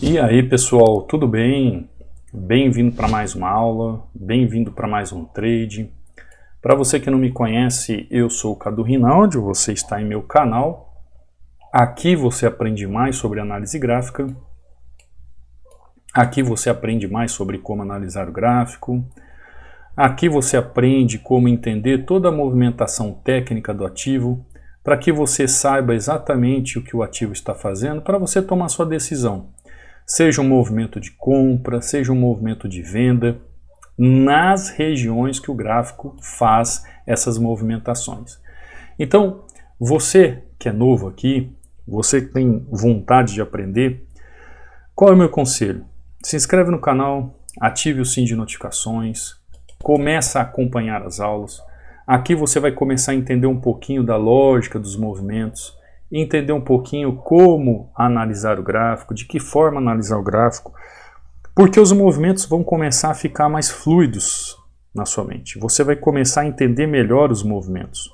E aí pessoal, tudo bem? Bem-vindo para mais uma aula, bem-vindo para mais um trade. Para você que não me conhece, eu sou o Cadu Rinaldi, você está em meu canal. Aqui você aprende mais sobre análise gráfica. Aqui você aprende mais sobre como analisar o gráfico. Aqui você aprende como entender toda a movimentação técnica do ativo, para que você saiba exatamente o que o ativo está fazendo para você tomar sua decisão. Seja um movimento de compra, seja um movimento de venda, nas regiões que o gráfico faz essas movimentações. Então, você que é novo aqui, você que tem vontade de aprender, qual é o meu conselho? Se inscreve no canal, ative o sininho de notificações, começa a acompanhar as aulas. Aqui você vai começar a entender um pouquinho da lógica dos movimentos, entender um pouquinho como analisar o gráfico, de que forma analisar o gráfico, porque os movimentos vão começar a ficar mais fluidos na sua mente. Você vai começar a entender melhor os movimentos.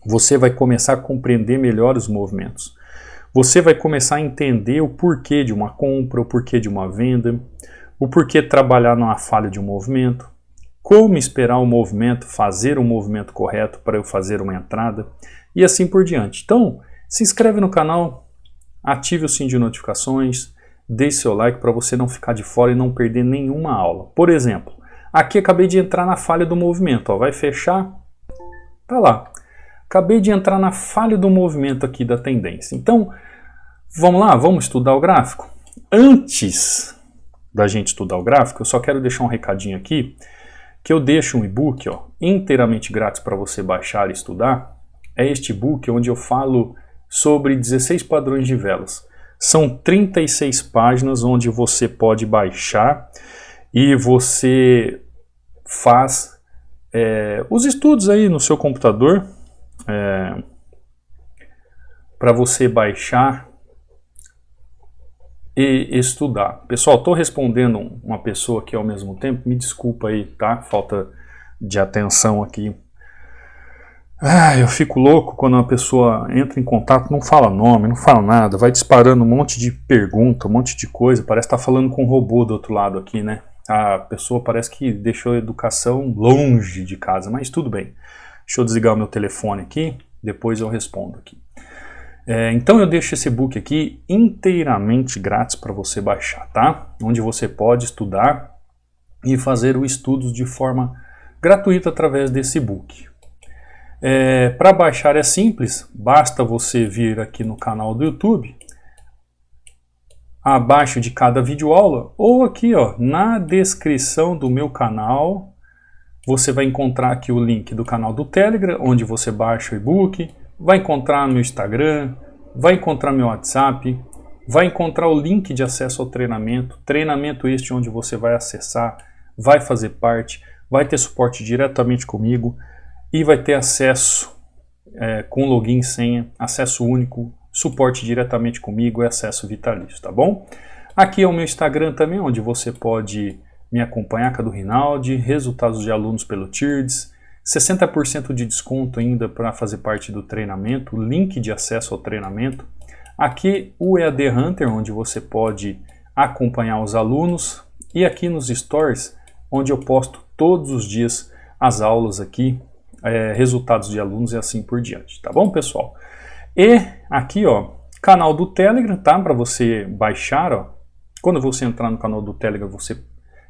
Você vai começar a compreender melhor os movimentos. Você vai começar a entender o porquê de uma compra, o porquê de uma venda, o porquê trabalhar numa falha de um movimento, como esperar o movimento, fazer o movimento correto para eu fazer uma entrada e assim por diante. Então, se inscreve no canal, ative o sininho de notificações, deixe seu like para você não ficar de fora e não perder nenhuma aula. Por exemplo, aqui acabei de entrar na falha do movimento, ó, vai fechar, tá lá. Acabei de entrar na falha do movimento aqui da tendência. Então, vamos lá, vamos estudar o gráfico? Antes da gente estudar o gráfico, eu só quero deixar um recadinho aqui, que eu deixo um e-book inteiramente grátis para você baixar e estudar. É este e-book onde eu falo sobre 16 padrões de velas. São 36 páginas onde você pode baixar e você faz os estudos aí no seu computador para você baixar e estudar. Pessoal, estou respondendo uma pessoa aqui ao mesmo tempo, me desculpa aí, tá? Falta de atenção aqui. Eu fico louco quando uma pessoa entra em contato, não fala nome, não fala nada, vai disparando um monte de pergunta, um monte de coisa, parece estar falando com um robô do outro lado aqui, né? A pessoa parece que deixou a educação longe de casa, mas tudo bem. Deixa eu desligar o meu telefone aqui, depois eu respondo aqui. Então eu deixo esse e-book aqui inteiramente grátis para você baixar, tá? Onde você pode estudar e fazer os estudos de forma gratuita através desse e-book. Para baixar é simples, basta você vir aqui no canal do YouTube, abaixo de cada videoaula, ou aqui ó, na descrição do meu canal, você vai encontrar aqui o link do canal do Telegram, onde você baixa o e-book, vai encontrar meu Instagram, vai encontrar meu WhatsApp, vai encontrar o link de acesso ao treinamento, treinamento este onde você vai acessar, vai fazer parte, vai ter suporte diretamente comigo e vai ter acesso com login e senha, acesso único, suporte diretamente comigo e acesso vitalício, tá bom? Aqui é o meu Instagram também, onde você pode me acompanhar, Cadu Rinaldi, resultados de alunos pelo TIRDS, 60% de desconto ainda para fazer parte do treinamento, link de acesso ao treinamento. Aqui o EAD Hunter, onde você pode acompanhar os alunos. E aqui nos Stories, onde eu posto todos os dias as aulas aqui, resultados de alunos e assim por diante. Tá bom, pessoal? E aqui, ó, canal do Telegram, tá? Para você baixar, ó. Quando você entrar no canal do Telegram, você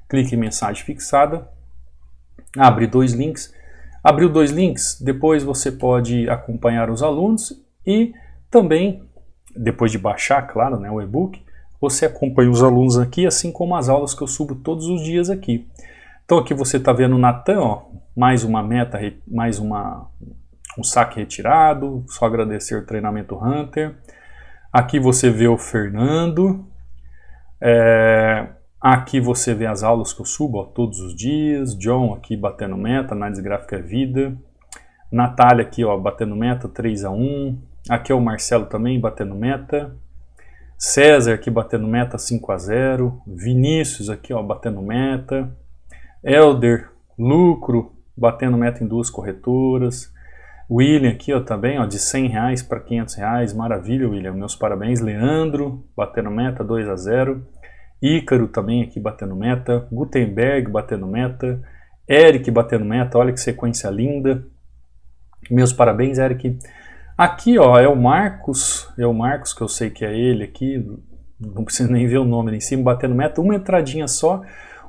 clica em mensagem fixada, abre dois links. Abriu dois links, depois você pode acompanhar os alunos e também, depois de baixar, claro, né, o e-book, você acompanha os alunos aqui, assim como as aulas que eu subo todos os dias aqui. Então aqui você está vendo o Natan, ó, mais uma meta, mais um saque retirado, só agradecer o treinamento Hunter. Aqui você vê o Fernando. Aqui você vê as aulas que eu subo ó, todos os dias. John aqui batendo meta, análise gráfica é vida. Natália aqui ó, batendo meta 3-1. Aqui é o Marcelo também batendo meta. César aqui batendo meta 5-0. Vinícius aqui ó, batendo meta. Elder, lucro, batendo meta em duas corretoras. William aqui, ó, também, ó, de R$100 para R$500, maravilha, William, meus parabéns. Leandro, batendo meta, 2-0. Ícaro também aqui batendo meta. Gutenberg batendo meta. Eric batendo meta, olha que sequência linda. Meus parabéns, Eric. Aqui, ó, é o Marcos que eu sei que é ele aqui, não preciso nem ver o nome ali em cima, batendo meta, uma entradinha só,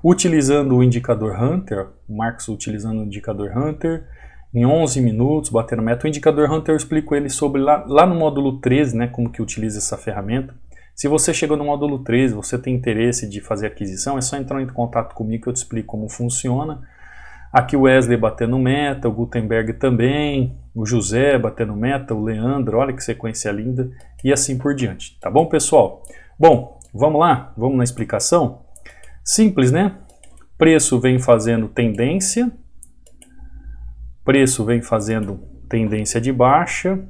utilizando o indicador Hunter, o Marcos utilizando o indicador Hunter, em 11 minutos, batendo meta. O indicador Hunter eu explico ele sobre lá no módulo 13, né, como que utiliza essa ferramenta. Se você chegou no módulo 13, você tem interesse de fazer aquisição, é só entrar em contato comigo que eu te explico como funciona. Aqui o Wesley batendo meta, o Gutenberg também, o José batendo meta, o Leandro, olha que sequência linda, e assim por diante. Tá bom, pessoal? Bom, vamos lá? Vamos na explicação? Simples, né? Preço vem fazendo tendência, preço vem fazendo tendência de baixa,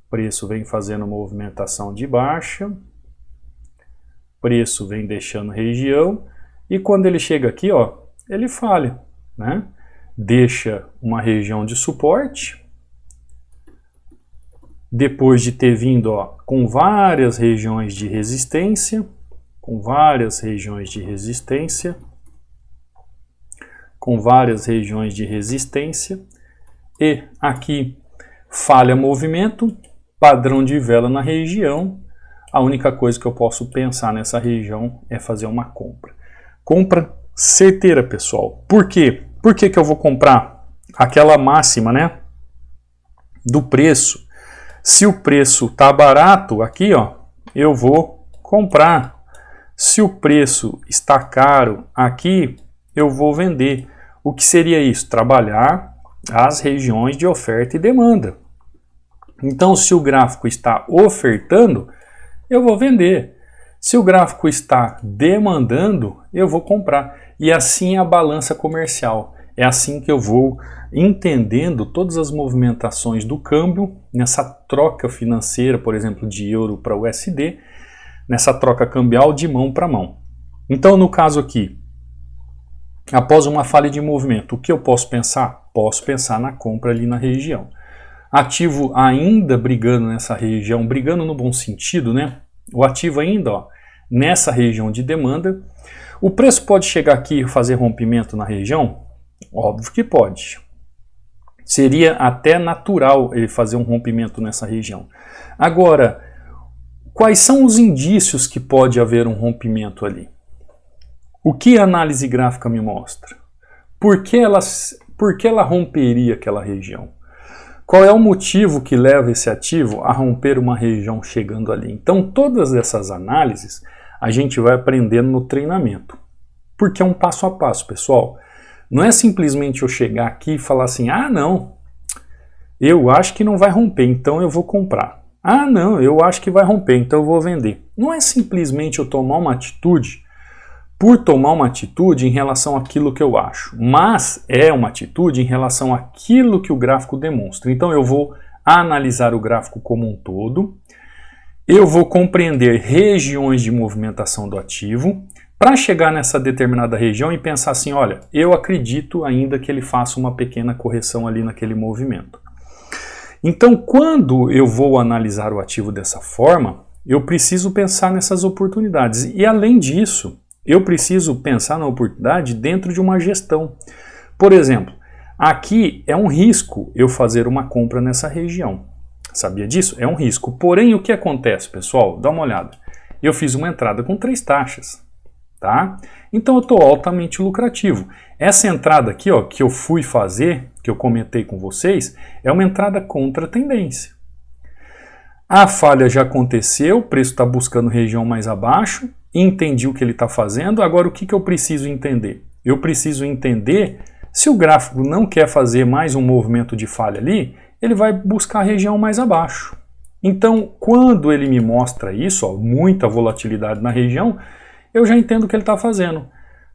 preço vem fazendo movimentação de baixa, preço vem deixando região, e quando ele chega aqui, ó, ele falha, né? Deixa uma região de suporte, depois de ter vindo, ó, com várias regiões de resistência, com várias regiões de resistência, com várias regiões de resistência, e aqui falha movimento, padrão de vela na região. A única coisa que eu posso pensar nessa região é fazer uma compra. Compra certeira, pessoal. Por quê? Por que que eu vou comprar? Aquela máxima, né, do preço. Se o preço tá barato aqui, ó, eu vou comprar. Se o preço está caro aqui, eu vou vender. O que seria isso? Trabalhar as regiões de oferta e demanda. Então, se o gráfico está ofertando, eu vou vender. Se o gráfico está demandando, eu vou comprar. E assim é a balança comercial. É assim que eu vou entendendo todas as movimentações do câmbio nessa troca financeira, por exemplo, de euro para USD, nessa troca cambial de mão para mão. Então, no caso aqui, após uma falha de movimento, o que eu posso pensar? Posso pensar na compra ali na região. Ativo ainda brigando nessa região, brigando no bom sentido, né? O ativo ainda, ó, nessa região de demanda. O preço pode chegar aqui e fazer rompimento na região? Óbvio que pode. Seria até natural ele fazer um rompimento nessa região. Agora, quais são os indícios que pode haver um rompimento ali? O que a análise gráfica me mostra? Por que ela romperia aquela região? Qual é o motivo que leva esse ativo a romper uma região chegando ali? Então, todas essas análises a gente vai aprendendo no treinamento. Porque é um passo a passo, pessoal. Não é simplesmente eu chegar aqui e falar assim, ah, não, eu acho que não vai romper, então eu vou comprar. Ah, não, eu acho que vai romper, então eu vou vender. Não é simplesmente eu tomar uma atitude por tomar uma atitude em relação àquilo que eu acho, mas é uma atitude em relação àquilo que o gráfico demonstra. Então eu vou analisar o gráfico como um todo, eu vou compreender regiões de movimentação do ativo, para chegar nessa determinada região e pensar assim, olha, eu acredito ainda que ele faça uma pequena correção ali naquele movimento. Então, quando eu vou analisar o ativo dessa forma, eu preciso pensar nessas oportunidades. E além disso, eu preciso pensar na oportunidade dentro de uma gestão. Por exemplo, aqui é um risco eu fazer uma compra nessa região. Sabia disso? É um risco. Porém, o que acontece, pessoal? Dá uma olhada. Eu fiz uma entrada com 3 taxas. Tá? Então eu estou altamente lucrativo. Essa entrada aqui, ó, que eu fui fazer, que eu comentei com vocês, é uma entrada contra a tendência. A falha já aconteceu, o preço está buscando região mais abaixo, entendi o que ele está fazendo, agora o que eu preciso entender? Eu preciso entender se o gráfico não quer fazer mais um movimento de falha ali, ele vai buscar a região mais abaixo. Então, quando ele me mostra isso, ó, muita volatilidade na região, eu já entendo o que ele está fazendo.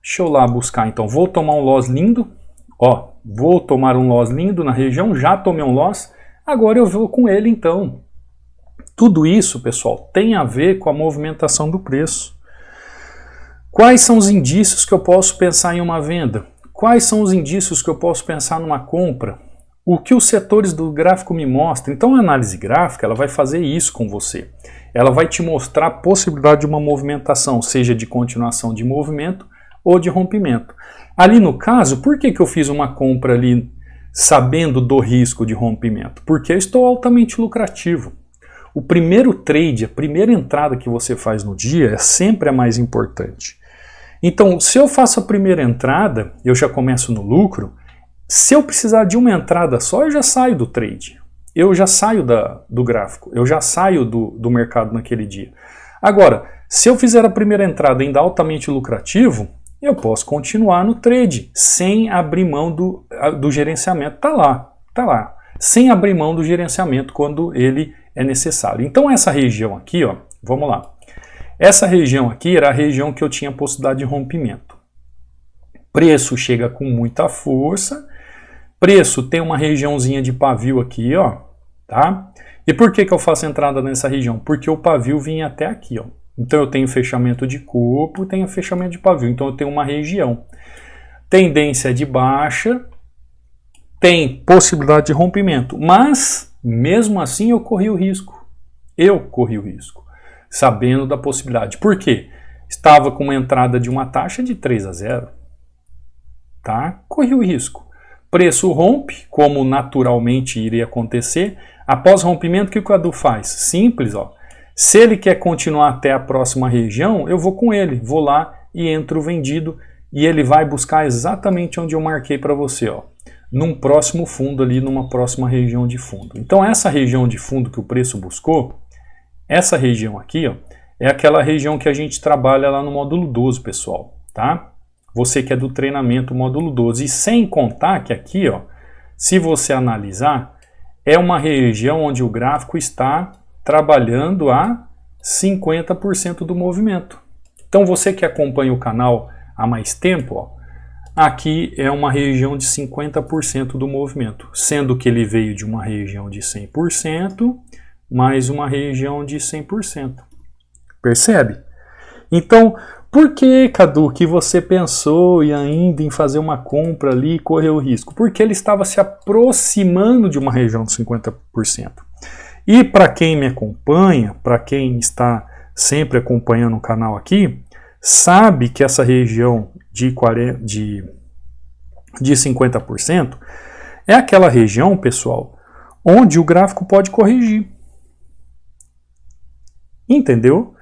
Deixa eu lá buscar, então, vou tomar um loss lindo, ó, vou tomar um loss lindo na região, já tomei um loss, agora eu vou com ele então. Tudo isso, pessoal, tem a ver com a movimentação do preço. Quais são os indícios que eu posso pensar em uma venda? Quais são os indícios que eu posso pensar numa compra? o que os setores do gráfico me mostram. Então a análise gráfica ela vai fazer isso com você. Ela vai te mostrar a possibilidade de uma movimentação, seja de continuação de movimento ou de rompimento. Ali no caso, por que eu fiz uma compra ali sabendo do risco de rompimento? Porque eu estou altamente lucrativo. O primeiro trade, a primeira entrada que você faz no dia é sempre a mais importante. Então, se eu faço a primeira entrada, eu já começo no lucro. Se eu precisar de uma entrada só, eu já saio do trade. Eu já saio do gráfico. Eu já saio do mercado naquele dia. Agora, se eu fizer a primeira entrada ainda altamente lucrativo, eu posso continuar no trade sem abrir mão do gerenciamento. Tá lá. Sem abrir mão do gerenciamento quando ele é necessário. Então essa região aqui, ó, vamos lá. Essa região aqui era a região que eu tinha possibilidade de rompimento. Preço chega com muita força. Preço tem uma regiãozinha de pavio aqui, ó, tá? E por que eu faço entrada nessa região? Porque o pavio vinha até aqui, ó. Então eu tenho fechamento de corpo, tenho fechamento de pavio. Então eu tenho uma região. Tendência de baixa, tem possibilidade de rompimento. Mas, mesmo assim, eu corri o risco. Sabendo da possibilidade. Por quê? Estava com uma entrada de uma taxa de 3-0. Tá? Corri o risco. Preço rompe, como naturalmente iria acontecer. Após rompimento, o que o Cadu faz? Simples, ó. Se ele quer continuar até a próxima região, eu vou com ele. Vou lá e entro vendido. E ele vai buscar exatamente onde eu marquei para você, ó. Num próximo fundo ali, numa próxima região de fundo. Então essa região de fundo que o preço buscou, essa região aqui, ó, é aquela região que a gente trabalha lá no módulo 12, pessoal, tá? Você que é do treinamento módulo 12. E sem contar que aqui, ó, se você analisar, é uma região onde o gráfico está trabalhando a 50% do movimento. Então você que acompanha o canal há mais tempo, ó, aqui é uma região de 50% do movimento, sendo que ele veio de uma região de 100%, mais uma região de 100%. Percebe? Então, por que, Cadu, que você pensou ainda em fazer uma compra ali e correr o risco? Porque ele estava se aproximando de uma região de 50%. E para quem me acompanha, para quem está sempre acompanhando o canal aqui, sabe que essa região de 50% é aquela região, pessoal, onde o gráfico pode corrigir. Entendeu?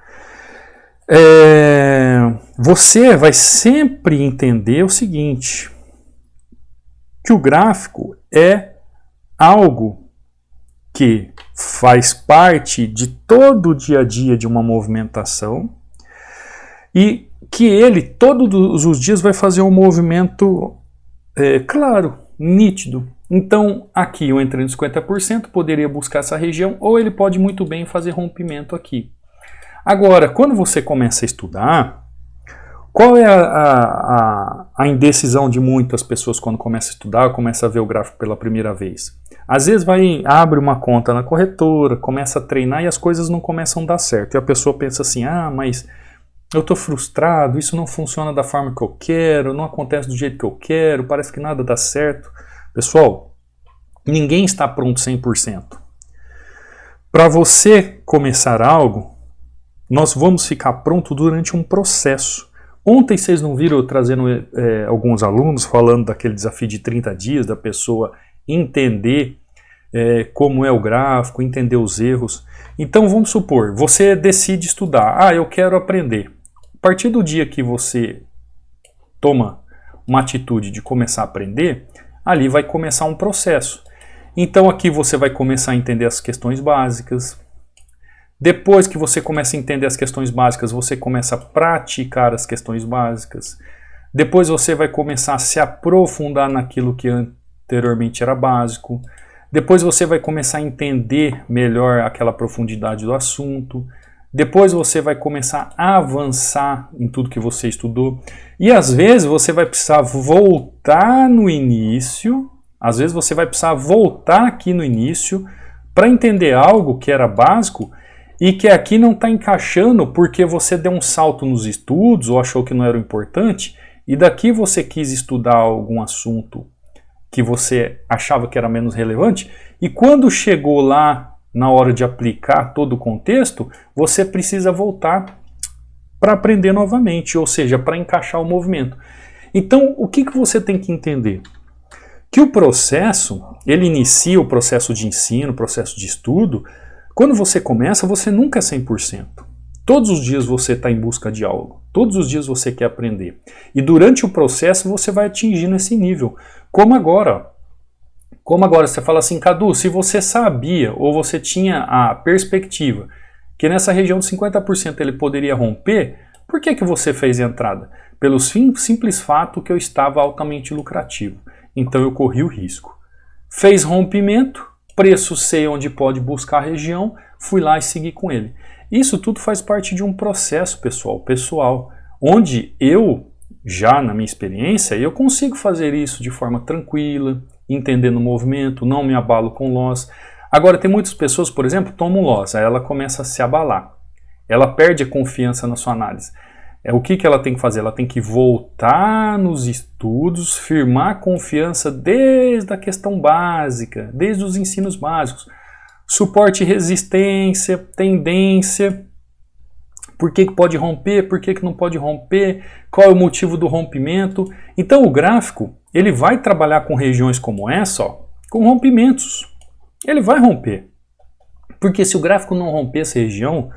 Você vai sempre entender o seguinte, que o gráfico é algo que faz parte de todo o dia a dia de uma movimentação e que ele todos os dias vai fazer um movimento claro, nítido. Então aqui eu entrei no 50%, poderia buscar essa região, ou ele pode muito bem fazer rompimento aqui. Agora, quando você começa a estudar, qual é a indecisão de muitas pessoas quando começa a estudar, começa a ver o gráfico pela primeira vez? Às vezes abre uma conta na corretora, começa a treinar e as coisas não começam a dar certo. E a pessoa pensa assim, mas eu estou frustrado, isso não funciona da forma que eu quero, não acontece do jeito que eu quero, parece que nada dá certo. Pessoal, ninguém está pronto 100%. Para você começar algo, nós vamos ficar pronto durante um processo. Ontem vocês não viram eu trazendo alguns alunos falando daquele desafio de 30 dias, da pessoa entender como é o gráfico, entender os erros. Então vamos supor, você decide estudar, eu quero aprender. A partir do dia que você toma uma atitude de começar a aprender, ali vai começar um processo. Então aqui você vai começar a entender as questões básicas. Depois que você começa a entender as questões básicas, você começa a praticar as questões básicas. Depois você vai começar a se aprofundar naquilo que anteriormente era básico. Depois você vai começar a entender melhor aquela profundidade do assunto. Depois você vai começar a avançar em tudo que você estudou. E às vezes você vai precisar voltar no início. Às vezes você vai precisar voltar aqui no início para entender algo que era básico e que aqui não está encaixando porque você deu um salto nos estudos ou achou que não era importante e daqui você quis estudar algum assunto que você achava que era menos relevante, e quando chegou lá na hora de aplicar todo o contexto, você precisa voltar para aprender novamente, ou seja, para encaixar o movimento. Então, o que você tem que entender? Que o processo, ele inicia o processo de ensino, o processo de estudo. Quando você começa, você nunca é 100%. Todos os dias você está em busca de algo. Todos os dias você quer aprender. E durante o processo você vai atingindo esse nível. Como agora. Como agora você fala assim, Cadu, se você sabia ou você tinha a perspectiva que nessa região de 50% ele poderia romper, por que você fez a entrada? Pelo simples fato que eu estava altamente lucrativo. Então eu corri o risco. Fez rompimento, preço sei onde pode buscar a região, fui lá e segui com ele. Isso tudo faz parte de um processo pessoal, onde eu, já na minha experiência, eu consigo fazer isso de forma tranquila, entendendo o movimento, não me abalo com loss. Agora tem muitas pessoas, por exemplo, tomam loss, aí ela começa a se abalar. Ela perde a confiança na sua análise. O que ela tem que fazer? Ela tem que voltar nos estudos, firmar a confiança desde a questão básica, desde os ensinos básicos. Suporte e resistência, tendência, por que pode romper, por que não pode romper, qual é o motivo do rompimento. Então o gráfico, ele vai trabalhar com regiões como essa, ó, com rompimentos. Ele vai romper. Porque se o gráfico não romper essa região,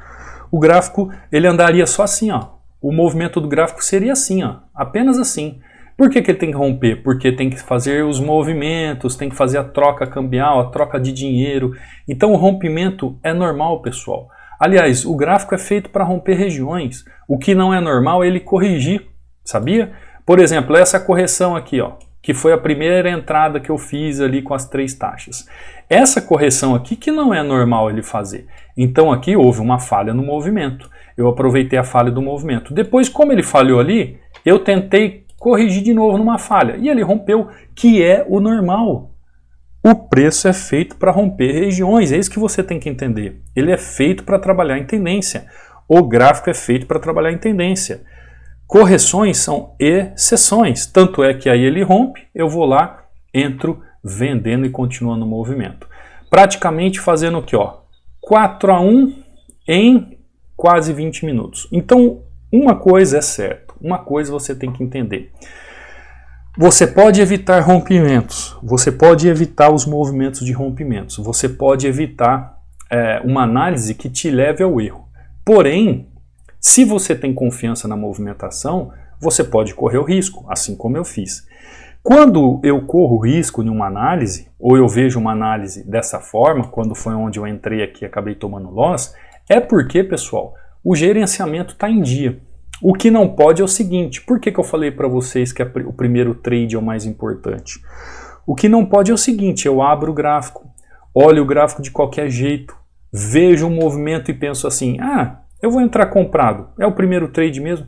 o gráfico ele andaria só assim, ó. O movimento do gráfico seria assim, ó, apenas assim. Por que ele tem que romper? Porque tem que fazer os movimentos, tem que fazer a troca cambial, a troca de dinheiro. Então o rompimento é normal, pessoal. Aliás, o gráfico é feito para romper regiões. O que não é normal é ele corrigir, sabia? Por exemplo, essa correção aqui, ó, que foi a primeira entrada que eu fiz ali com as 3 taxas. Essa correção aqui que não é normal ele fazer. Então aqui houve uma falha no movimento. Eu aproveitei a falha do movimento. Depois, como ele falhou ali, eu tentei corrigir de novo numa falha. E ele rompeu, que é o normal. O preço é feito para romper regiões. É isso que você tem que entender. Ele é feito para trabalhar em tendência. O gráfico é feito para trabalhar em tendência. Correções são exceções. Tanto é que aí ele rompe, eu vou lá, entro vendendo e continuando o movimento. Praticamente fazendo o que? 4-1 em quase 20 minutos. Então, uma coisa é certa, uma coisa você tem que entender. Você pode evitar rompimentos, você pode evitar os movimentos de rompimentos, você pode evitar uma análise que te leve ao erro. Porém, se você tem confiança na movimentação, você pode correr o risco, assim como eu fiz. Quando eu corro risco em uma análise, ou eu vejo uma análise dessa forma, quando foi onde eu entrei aqui e acabei tomando loss, é porque, pessoal, o gerenciamento está em dia. O que não pode é o seguinte, por que eu falei para vocês que o primeiro trade é o mais importante? O que não pode é o seguinte, eu abro o gráfico, olho o gráfico de qualquer jeito, vejo o movimento e penso assim, eu vou entrar comprado, é o primeiro trade mesmo?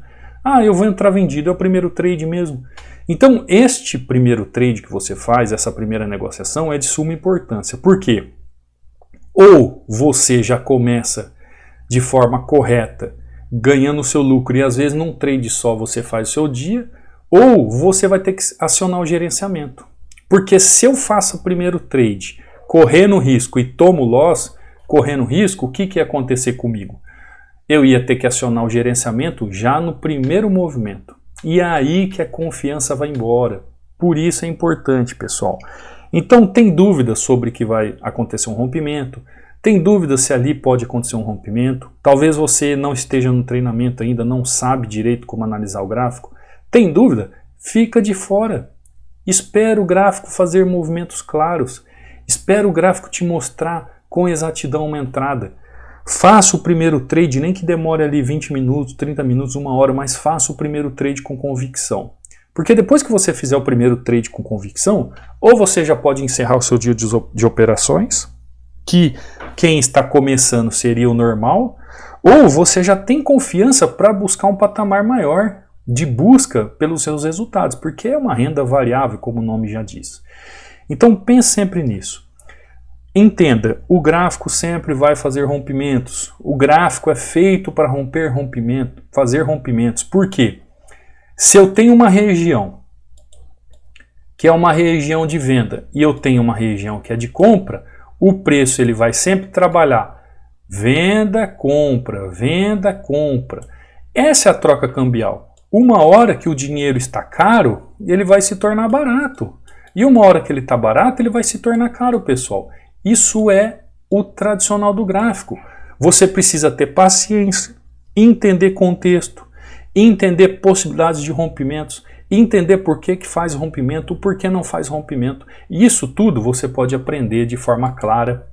Eu vou entrar vendido, é o primeiro trade mesmo? Então, este primeiro trade que você faz, essa primeira negociação, é de suma importância. Por quê? Ou você já começa de forma correta, ganhando o seu lucro, e às vezes num trade só você faz o seu dia, ou você vai ter que acionar o gerenciamento. Porque se eu faço o primeiro trade, correndo risco e tomo loss, correndo risco, o que ia acontecer comigo? Eu ia ter que acionar o gerenciamento já no primeiro movimento. E é aí que a confiança vai embora. Por isso é importante, pessoal. Então, tem dúvidas sobre que vai acontecer um rompimento? Tem dúvida se ali pode acontecer um rompimento? Talvez você não esteja no treinamento ainda, não sabe direito como analisar o gráfico. Tem dúvida? Fica de fora. Espera o gráfico fazer movimentos claros. Espera o gráfico te mostrar com exatidão uma entrada. Faça o primeiro trade, nem que demore ali 20 minutos, 30 minutos, 1 hora, mas faça o primeiro trade com convicção. Porque depois que você fizer o primeiro trade com convicção, ou você já pode encerrar o seu dia de operações, que quem está começando seria o normal, ou você já tem confiança para buscar um patamar maior de busca pelos seus resultados, porque é uma renda variável, como o nome já diz. Então pense sempre nisso. Entenda, o gráfico sempre vai fazer rompimentos. O gráfico é feito para fazer rompimentos. Por quê? Se eu tenho uma região que é uma região de venda, e eu tenho uma região que é de compra, o preço ele vai sempre trabalhar venda, compra, venda, compra. Essa é a troca cambial. Uma hora que o dinheiro está caro, ele vai se tornar barato. E uma hora que ele está barato, ele vai se tornar caro, pessoal. Isso é o tradicional do gráfico. Você precisa ter paciência, entender contexto, entender possibilidades de rompimentos, entender por que faz rompimento, por que não faz rompimento. E isso tudo você pode aprender de forma clara,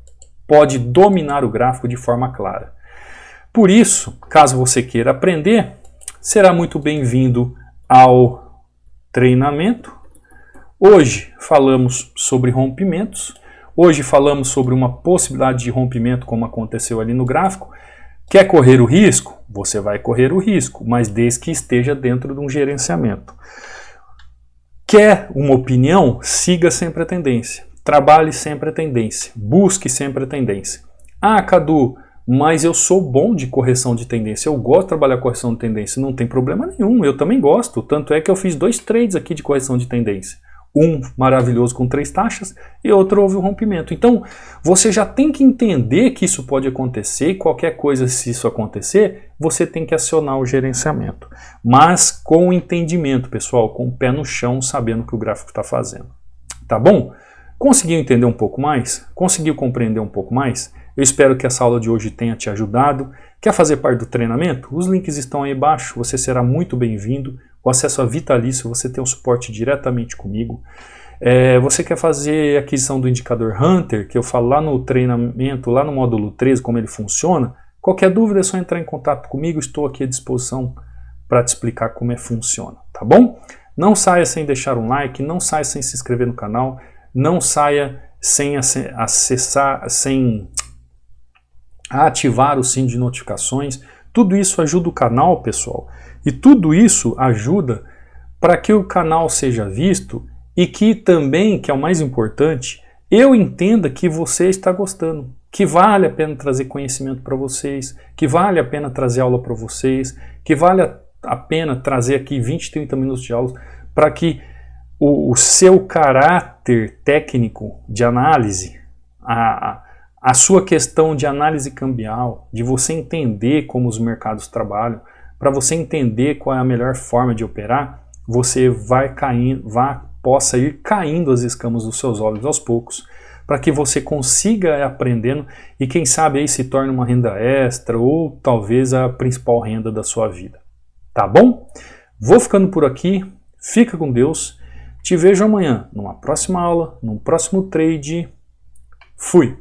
pode dominar o gráfico de forma clara. Por isso, caso você queira aprender, será muito bem-vindo ao treinamento. Hoje falamos sobre rompimentos, hoje falamos sobre uma possibilidade de rompimento como aconteceu ali no gráfico. Quer correr o risco? Você vai correr o risco, mas desde que esteja dentro de um gerenciamento. Quer uma opinião? Siga sempre a tendência. Trabalhe sempre a tendência. Busque sempre a tendência. Ah, Cadu, mas eu sou bom de correção de tendência. Eu gosto de trabalhar correção de tendência. Não tem problema nenhum. Eu também gosto. Tanto é que eu fiz 2 trades aqui de correção de tendência. Um maravilhoso com 3 taxas e outro houve um rompimento. Então, você já tem que entender que isso pode acontecer e qualquer coisa, se isso acontecer, você tem que acionar o gerenciamento. Mas com entendimento, pessoal, com o pé no chão, sabendo o que o gráfico está fazendo. Tá bom? Conseguiu entender um pouco mais? Conseguiu compreender um pouco mais? Eu espero que essa aula de hoje tenha te ajudado. Quer fazer parte do treinamento? Os links estão aí embaixo, você será muito bem-vindo. O acesso a vitalício, você tem um suporte diretamente comigo. Você quer fazer a aquisição do indicador Hunter, que eu falo lá no treinamento, lá no módulo 13, como ele funciona? Qualquer dúvida é só entrar em contato comigo, estou aqui à disposição para te explicar como funciona, tá bom? Não saia sem deixar um like, não saia sem se inscrever no canal, não saia sem acessar, sem ativar o sino de notificações. Tudo isso ajuda o canal, pessoal, e tudo isso ajuda para que o canal seja visto e que também, que é o mais importante, eu entenda que você está gostando, que vale a pena trazer conhecimento para vocês, que vale a pena trazer aula para vocês, que vale a pena trazer aqui 20, 30 minutos de aula para que o seu caráter técnico de análise, a sua questão de análise cambial, de você entender como os mercados trabalham, para você entender qual é a melhor forma de operar, você possa ir caindo as escamas dos seus olhos aos poucos, para que você consiga ir aprendendo e quem sabe aí se torne uma renda extra ou talvez a principal renda da sua vida. Tá bom? Vou ficando por aqui, fica com Deus, te vejo amanhã numa próxima aula, num próximo trade. Fui!